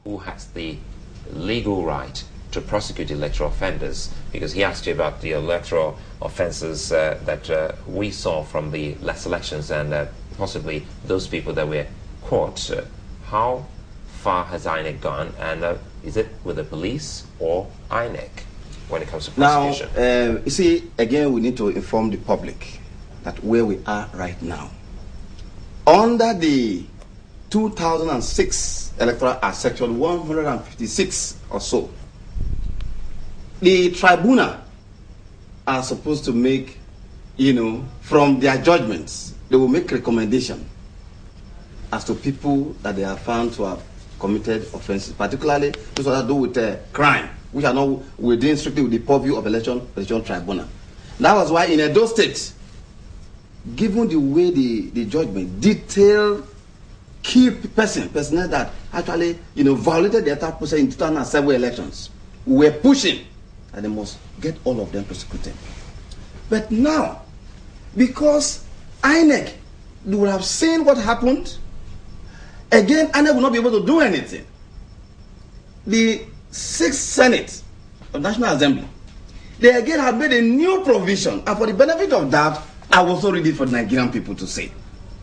who has the legal right to prosecute electoral offenders? Because he asked you about the electoral offenses that we saw from the last elections and possibly those people that were caught. How far has INEC gone, and is it with the police or INEC when it comes to prosecution? Now, you see, again, we need to inform the public that where we are right now. Under the 2006 Electoral Act, Section 156 or so, the tribunal are supposed to make, from their judgments, they will make recommendation as to people that they are found to have committed offenses, particularly those that do with crime, which are not within strictly with the purview of election tribunal. That was why in Edo State, given the way the judgment detailed key personnel that actually violated the entire process in 2007 elections, we were pushing that they must get all of them prosecuted. But now, because INEC would have seen what happened, again, INEC will not be able to do anything. The 6th Senate of National Assembly, they again have made a new provision, and for the benefit of that, I will also read it for the Nigerian people to say,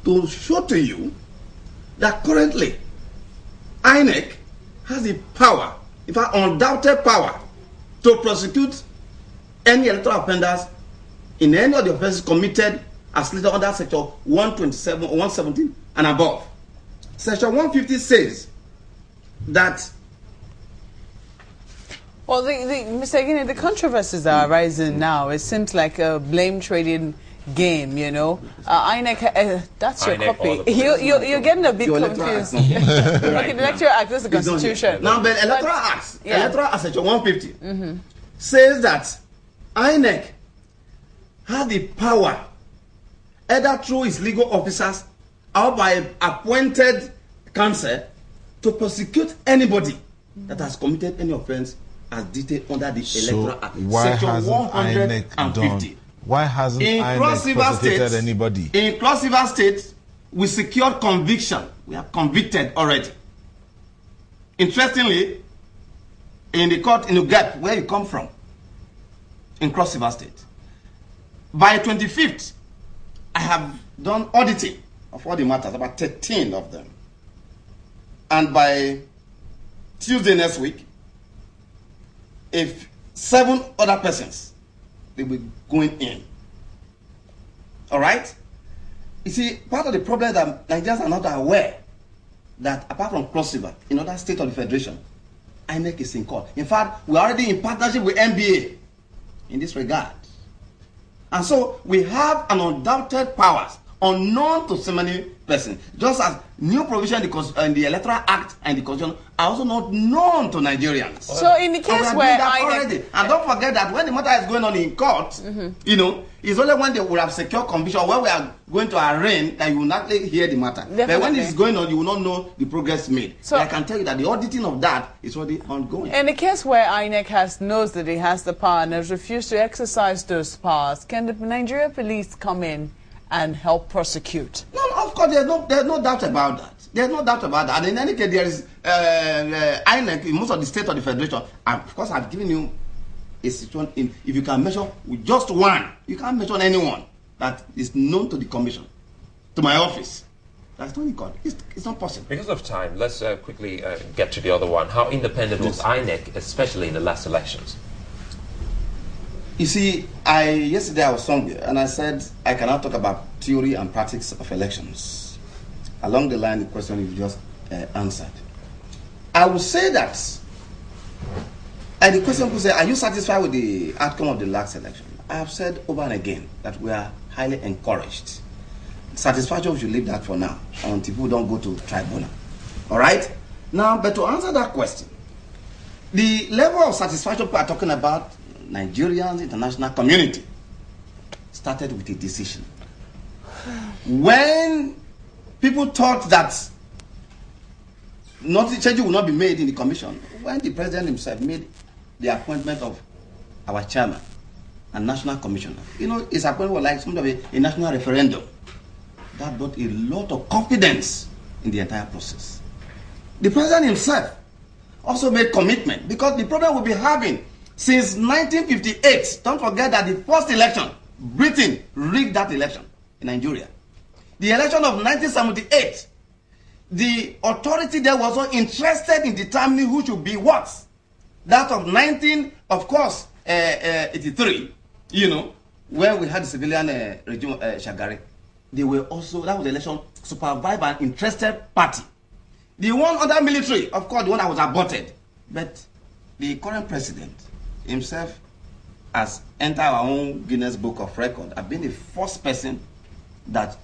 to show to you that currently INEC has the power, in fact, undoubted power, to prosecute any electoral offenders in any of the offenses committed as stated under Section 127 or 117 and above. Section 150 says that. Well, Mr. Igini, the controversies that are rising now, it seems like a blame trading game, INEC, that's your copy. You're getting a bit confused. Okay, the Electoral Act is the Constitution. Now, the Electoral Act, Section 150, says that INEC has the power, either through its legal officers or by appointed counsel, to prosecute anybody that has committed any offense as detailed under the Electoral Act. Section 150. Why hasn't INEC prosecuted anybody? In Cross River State, we secured conviction. We have convicted already. Interestingly, in the court in Ugep, where you come from, in Cross River State, by 25th, I have done auditing of all the matters, about 13 of them. And by Tuesday next week, if 7 other persons, they will be going in. All right? You see, part of the problem is that Nigerians are not aware that apart from Cross River, in other states of the Federation, INEC is in court. In fact, we're already in partnership with NBA in this regard. And so we have an undoubted powers unknown to so many persons. Just as new provision in the Electoral Act and the Constitution are also not known to Nigerians. So in the case where already, and don't forget that when the matter is going on in court, it's only when they will have secure conviction, when we are going to arraign, that you will not hear the matter. Definitely. But when it's going on, you will not know the progress made. So I can tell you that the auditing of that is already ongoing. In the case where INEC knows that it has the power and has refused to exercise those powers, can the Nigerian police come in and help prosecute? No, of course, there's no doubt about that. There's no doubt about that. And in any case, there is INEC in most of the states of the Federation. And of course, I've given you a situation. If you can measure with just one, you can't mention anyone that is known to the Commission, to my office. That's not in court. It's not possible. Because of time, let's quickly get to the other one. How independent was INEC, especially in the last elections? You see, yesterday I was somewhere and I said I cannot talk about theory and practice of elections. Along the line, the question you just answered. I would say that, and the question was, are you satisfied with the outcome of the last election? I have said over and again that we are highly encouraged. Satisfaction, we should leave that for now until people don't go to tribunal. All right? Now, but to answer that question, the level of satisfaction we are talking about, Nigerians, international community, started with a decision. When people thought that change will not be made in the commission, when the president himself made the appointment of our chairman and national commissioner, his appointment was like something of a national referendum. That brought a lot of confidence in the entire process. The president himself also made commitment, because the problem we'll be having since 1958, don't forget that the first election, Britain rigged that election in Nigeria. The election of 1978, the authority there was also interested in determining who should be what. That of 83, you know, where we had the civilian regime, Shagari. They were also, that was the election supervised by an interested party. The one under military, of course, the one that was aborted. But the current president himself has entered our own Guinness Book of Record, has been the first person that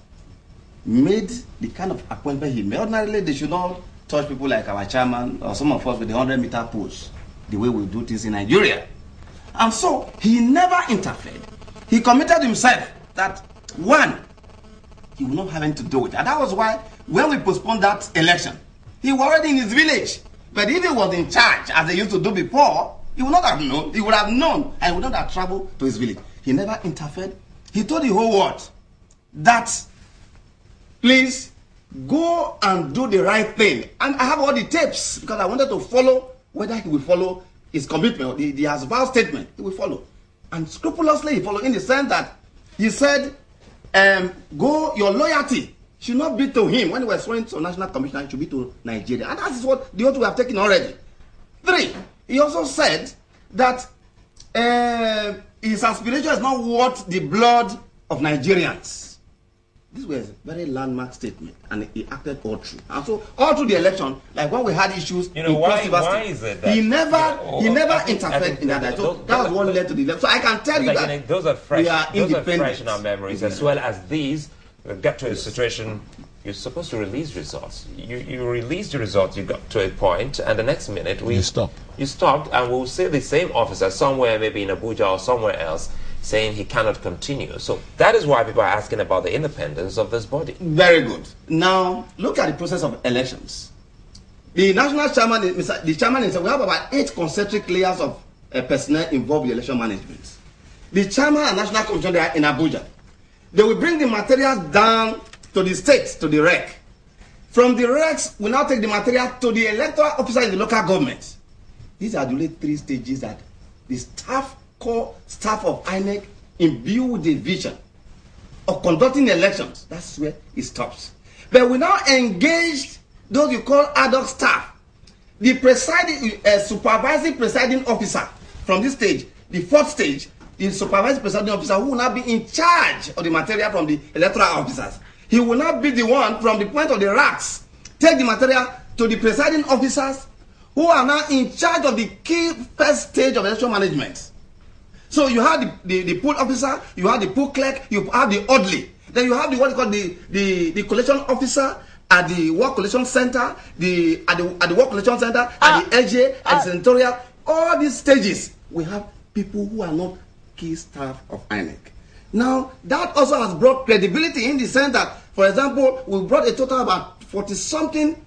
made the kind of appointment he made. Ordinarily, they should not touch people like our chairman or some of us with the 100-meter poles, the way we do things in Nigeria. And so, he never interfered. He committed himself that, one, he would not have anything to do with it. And that was why, when we postponed that election, he was already in his village. But if he was in charge, as they used to do before, he would not have known. He would have known, and he would not have traveled to his village. He never interfered. He told the whole world that, please, go and do the right thing. And I have all the tapes, because I wanted to follow whether he will follow his commitment, the as-vow statement. He will follow. And scrupulously he followed, in the sense that he said, your loyalty should not be to him. When he was sworn to national commissioner, it should be to Nigeria. And that is what the oath we have taken already. 3, he also said that his aspiration is not worth the blood of Nigerians. This was a very landmark statement, and he acted all through. And so, all through the election, like when we had issues, you know, why is it that he never interfered in that? So that was what led to the election. So I can tell you that those are fresh. We are those are independent. fresh in our memories, as well as these. Get to a situation. You're supposed to release results. You released the results. You got to a point, and the next minute you stopped, and we'll see the same officer somewhere, maybe in Abuja or somewhere else, saying he cannot continue. So that is why people are asking about the independence of this body. Very good. Now, look at the process of elections. The national chairman, the chairman himself, we have about 8 concentric layers of personnel involved in election management. The chairman and national commission, they are in Abuja. They will bring the materials down to the states, to the REC. From the RECs, we now take the material to the electoral officer in the local government. These are the only 3 stages that the core staff of INEC imbue with the vision of conducting elections. That's where it stops. But we now engaged those you call ad hoc staff. The presiding, supervising presiding officer from this stage, the 4th stage, the supervising presiding officer who will now be in charge of the material from the electoral officers. He will not be the one from the point of the racks, take the material to the presiding officers who are now in charge of the key first stage of election management. So you have the poll officer, you have the poll clerk, you have the orderly. Then you have the what you call the collection officer at the work collection center, at the work collection center, at the AJ, at the senatorial. All these stages, we have people who are not key staff of INEC. Now, that also has brought credibility in the sense that, for example, we brought a total of about 40-something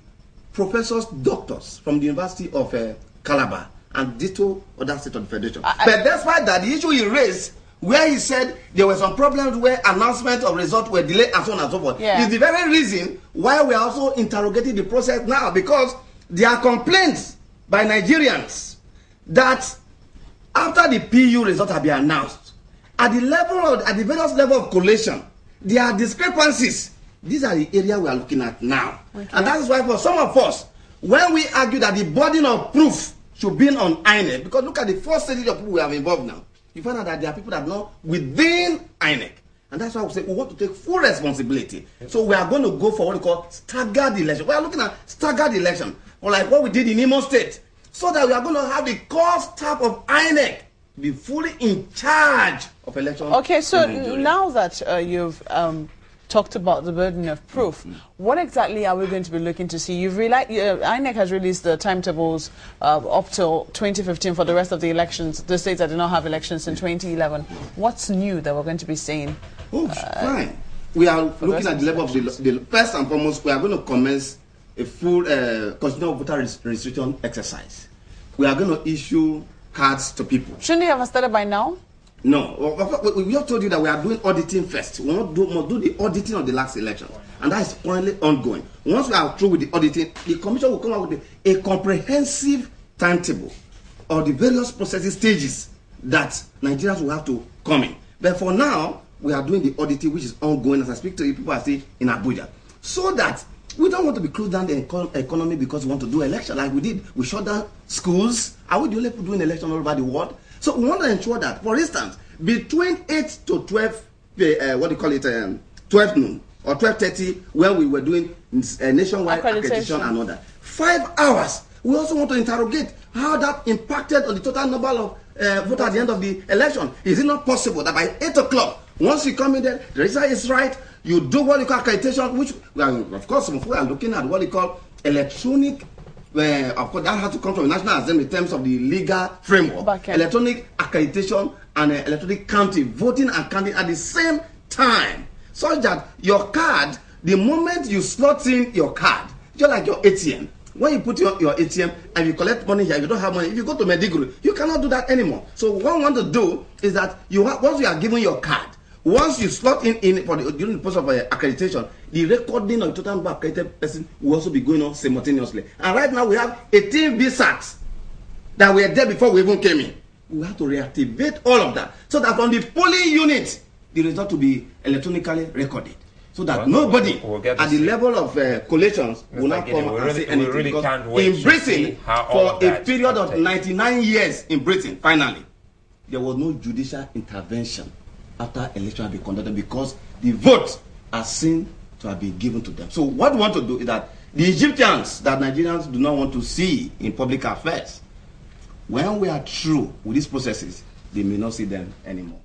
professors, doctors from the University of Calabar and ditto other states of the Federation. But despite that, the issue he raised, where he said there were some problems where announcements of results were delayed and so on and so forth, is the very reason why we are also interrogating the process now, because there are complaints by Nigerians that after the PU results have been announced, at the various level of collation, there are discrepancies. These are the area we are looking at now. Okay. And that is why for some of us, when we argue that the burden of proof should be on INEC, because look at the 4 stages of people we have involved now, you find out that there are people that are not within INEC. And that's why we say we want to take full responsibility. So we are going to go for what we call staggered election. We are looking at staggered election, or like what we did in Imo State, so that we are going to have the core staff of INEC be fully in charge of elections. Okay, so now that you've talked about the burden of proof, what exactly are we going to be looking to see? You've INEC has released the timetables up till 2015 for the rest of the elections, the states that did not have elections in 2011. What's new that we're going to be seeing? Fine. We are looking at the level of the first and foremost, we are going to commence a full constitutional voter registration exercise. We are going to issue cards to people. Shouldn't you have started by now? No. We have told you that we are doing auditing first. We must do the auditing of the last election. And that is currently ongoing. Once we are through with the auditing, the commission will come out with a comprehensive timetable or the various processing stages that Nigerians will have to come in. But for now, we are doing the auditing, which is ongoing. As I speak to you, people are still in Abuja. So that we don't want to be closed down the economy because we want to do election like we did. We shut down schools. Are we the only people doing election all over the world? So we want to ensure that, for instance, between 8 to 12, 12 noon or 12:30, when we were doing nationwide accreditation and all that, 5 hours. We also want to interrogate how that impacted on the total number of voters at the end of the election. Is it not possible that by 8 o'clock, once you come in there, the result is right, you do what you call accreditation, which, of course, some people are looking at what you call electronic, of course, that has to come from the National Assembly in terms of the legal framework. Electronic accreditation and electronic counting, voting and counting at the same time, such that your card, the moment you slot in your card, just like your ATM, when you put your ATM and you collect money here, you don't have money. If you go to Mediguru, you cannot do that anymore. So what we want to do is that once you are given your card, once you slot in for during the process of accreditation, the recording of the total number of accredited person will also be going on simultaneously. And right now we have 18 VSATs that were there before we even came in. We have to reactivate all of that so that on the polling unit, the result will be electronically recorded. So that nobody at the level of collations will not come and say anything. Really because in Britain, for a period of 99 years in Britain, finally, there was no judicial intervention after election had been conducted because the votes are seen to have been given to them. So what we want to do is that the Egyptians that Nigerians do not want to see in public affairs, when we are through with these processes, they may not see them anymore.